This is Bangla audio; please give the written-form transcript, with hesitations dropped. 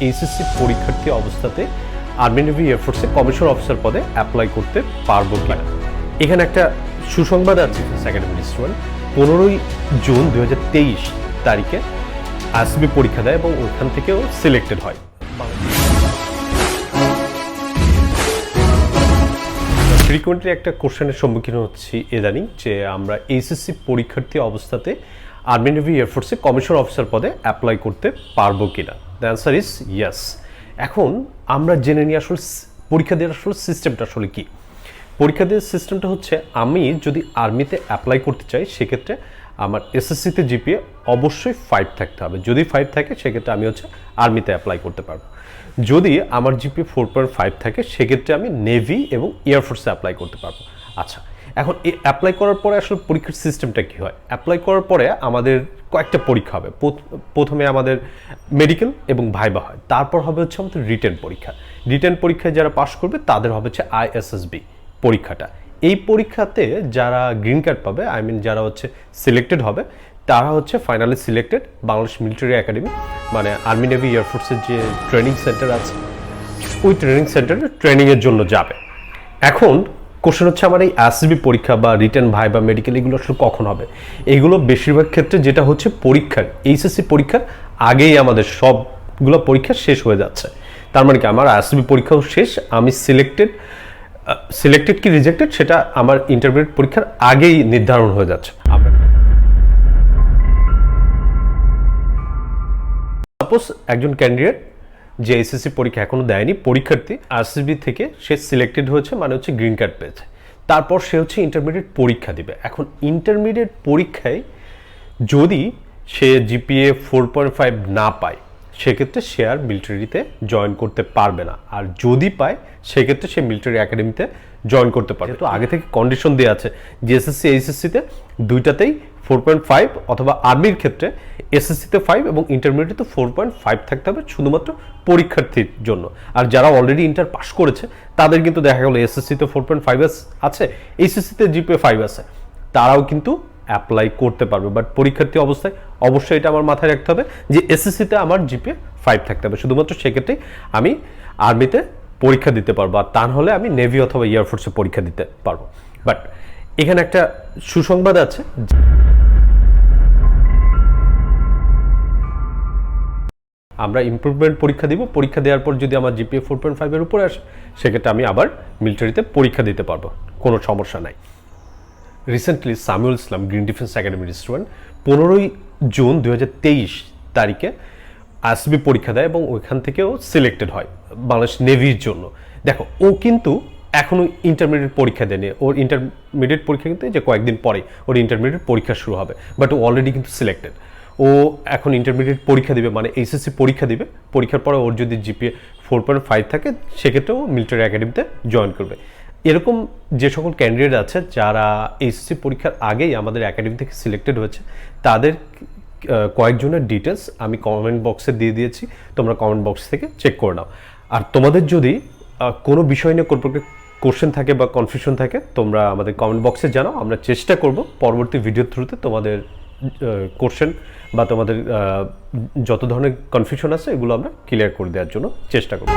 এইচএসসি পরীক্ষার্থী অবস্থাতে আর্মি নেভি এয়ারফোর্সে কমিশন অফিসার পদে অ্যাপ্লাই করতে পারবো কিনা। এখানে একটা সুসংবাদ আছে একাডেমিক স্টুডেন্ট 15ই জুন 2023 তারিখে আইএসএসবি পরীক্ষা দেয় এবং ওখান থেকেও সিলেক্টেড হয়। ফ্রিকোয়েন্টলি একটা কোশ্চেনের সম্মুখীন হচ্ছি ইদানিং যে আমরা এইচএসসি পরীক্ষার্থী অবস্থাতে আর্মি নেভি এয়ারফোর্সে কমিশন অফিসার পদে অ্যাপ্লাই করতে পারবো কিনা। The answer is yes. এখন আমরা জেনে নিই আসলে পরীক্ষা দেওয়ার আসলে সিস্টেমটা আসলে কি। পরীক্ষা দেওয়ার সিস্টেমটা হচ্ছে, আমি যদি আর্মিতে অ্যাপ্লাই করতে চাই সেক্ষেত্রে আমার এসএসসিতে জিপিএ অবশ্যই 5 থাকতে হবে। যদি 5 থাকে সেক্ষেত্রে আমি আর্মিতে অ্যাপ্লাই করতে পারবো। যদি আমার জিপিএ 4.5 থাকে সেক্ষেত্রে আমি নেভি এবং এয়ারফোর্সে অ্যাপ্লাই করতে পারবো। আচ্ছা, এখন এই অ্যাপ্লাই করার পরে আসলে পরীক্ষার সিস্টেমটা কী হয়? অ্যাপ্লাই করার পরে আমাদের কয়েকটা পরীক্ষা হবে। প্রথমে আমাদের মেডিকেল এবং ভাইবা হয়, তারপর হবে আমাদের রিটেন পরীক্ষা। রিটেন পরীক্ষায় যারা পাশ করবে তাদের হবে আইএসএসবি পরীক্ষাটা। এই পরীক্ষাতে যারা গ্রিন কার্ড পাবে, যারা সিলেক্টেড হবে, তারা finally selected Bangladesh military academy, মানে আর্মি নেভি এয়ারফোর্সের যে ট্রেনিং সেন্টার আছে ওই ট্রেনিং সেন্টারে ট্রেনিংয়ের জন্য যাবে। এখন কোশ্চেন আমার এই আইএসএসবি পরীক্ষা বা রিটেন ভাই বা মেডিকেল এগুলো আসলে কখন হবে? এগুলো বেশিরভাগ ক্ষেত্রে যেটা পরীক্ষার এইচএসসি পরীক্ষার আগেই আমাদের সবগুলো পরীক্ষা শেষ হয়ে যাচ্ছে। তার মানে কি আমার আইএসএসবি পরীক্ষাও শেষ, আমি সিলেক্টেড কি রিজেক্টেড সেটা আমার ইন্টারমিডিয়েট পরীক্ষার আগেই নির্ধারণ হয়ে যাচ্ছে। সাপোজ একজন ক্যান্ডিডেট যে এসএসসি পরীক্ষা এখনো দেয়নি, পরীক্ষার্থী আইএসএসবি থেকে সে সিলেক্টেড হয়েছে, মানে গ্রিন কার্ড পেয়েছে, তারপর সে ইন্টারমিডিয়েট পরীক্ষা দিবে। এখন ইন্টারমিডিয়েট পরীক্ষায় যদি সে জিপিএ 4.5 না পায় সেক্ষেত্রে সে আর মিলিটারিতে জয়েন করতে পারবে না, আর যদি পায় সেক্ষেত্রে সে মিলিটারি একাডেমিতে জয়েন করতে পারবে। তো আগে থেকে কন্ডিশন দেওয়া আছে যে এসএসসি এইচএসসিতে দুইটাতেই 4.5 অথবা আর্মির ক্ষেত্রে এসএসসিতে 5 এবং ইন্টারমিডিয়েটে 4.5 থাকতে হবে শুধুমাত্র পরীক্ষার্থীর জন্য। আর যারা অলরেডি ইন্টার পাস করেছে তাদের কিন্তু দেখা গেল এসএসসিতে 4.5 আছে, এইচএসসিতে জিপিএ 5 আছে, তারাও কিন্তু অ্যাপ্লাই করতে পারবে। বাট পরীক্ষার্থী অবস্থায় অবশ্যই এটা আমার মাথায় রাখতে হবে যে এসএসসিতে আমার জিপিএ 5 থাকতে হবে, শুধুমাত্র সেক্ষেত্রেই আমি আর্মিতে পরীক্ষা দিতে পারবো, আর তা হলে আমি নেভি অথবা এয়ারফোর্সে পরীক্ষা দিতে পারবো। বাট এখানে একটা সুসংবাদ আছে, আমরা ইমপ্রুভমেন্ট পরীক্ষা দিব। পরীক্ষা দেওয়ার পর যদি আমার জিপিএ 4.5 এর উপরে আসে সেক্ষেত্রে আমি আবার মিলিটারিতে পরীক্ষা দিতে পারবো, কোনো সমস্যা নাই। রিসেন্টলি সামিউল ইসলাম গ্রিন ডিফেন্স একাডেমির স্টুডেন্ট 15ই জুন 2023 তারিখে আইএসএসবি পরীক্ষা দেয় এবং ওইখান থেকেও সিলেক্টেড হয় বাংলাদেশ নেভির জন্য। দেখো, ও কিন্তু এখনও ইন্টারমিডিয়েট পরীক্ষা দেয়নি, ওর ইন্টারমিডিয়েট পরীক্ষা কিন্তু যে কয়েকদিন পরে ওর ইন্টারমিডিয়েট পরীক্ষা শুরু হবে, বাট ও অলরেডি কিন্তু সিলেক্টেড। ও এখন ইন্টারমিডিয়েট পরীক্ষা দিবে, মানে এইচএসসি পরীক্ষা দিবে। পরীক্ষার পরে ওর যদি জিপিএ 4.5 থাকে সেক্ষেত্রে ও মিলিটারি একাডেমিতে জয়েন করবে। এরকম যে সকল ক্যান্ডিডেট আছে যারা এইচএসসি পরীক্ষার আগেই আমাদের একাডেমি থেকে সিলেক্টেড হয়েছে, তাদের কয়েকজনের ডিটেলস আমি কমেন্ট বক্সে দিয়ে দিয়েছি, তোমরা কমেন্ট বক্স থেকে চেক করে নাও। আর তোমাদের যদি কোনো বিষয় নিয়ে কোশ্চেন থাকে বা কনফিউশন থাকে তোমরা আমাদের কমেন্ট বক্সে জানাও, আমরা চেষ্টা করব পরবর্তী ভিডিওর থ্রুতে তোমাদের কোশ্চেন বা তোমাদের যত ধরনের কনফিউশন আছে এগুলো আমরা ক্লিয়ার করে দেওয়ার জন্য চেষ্টা করব।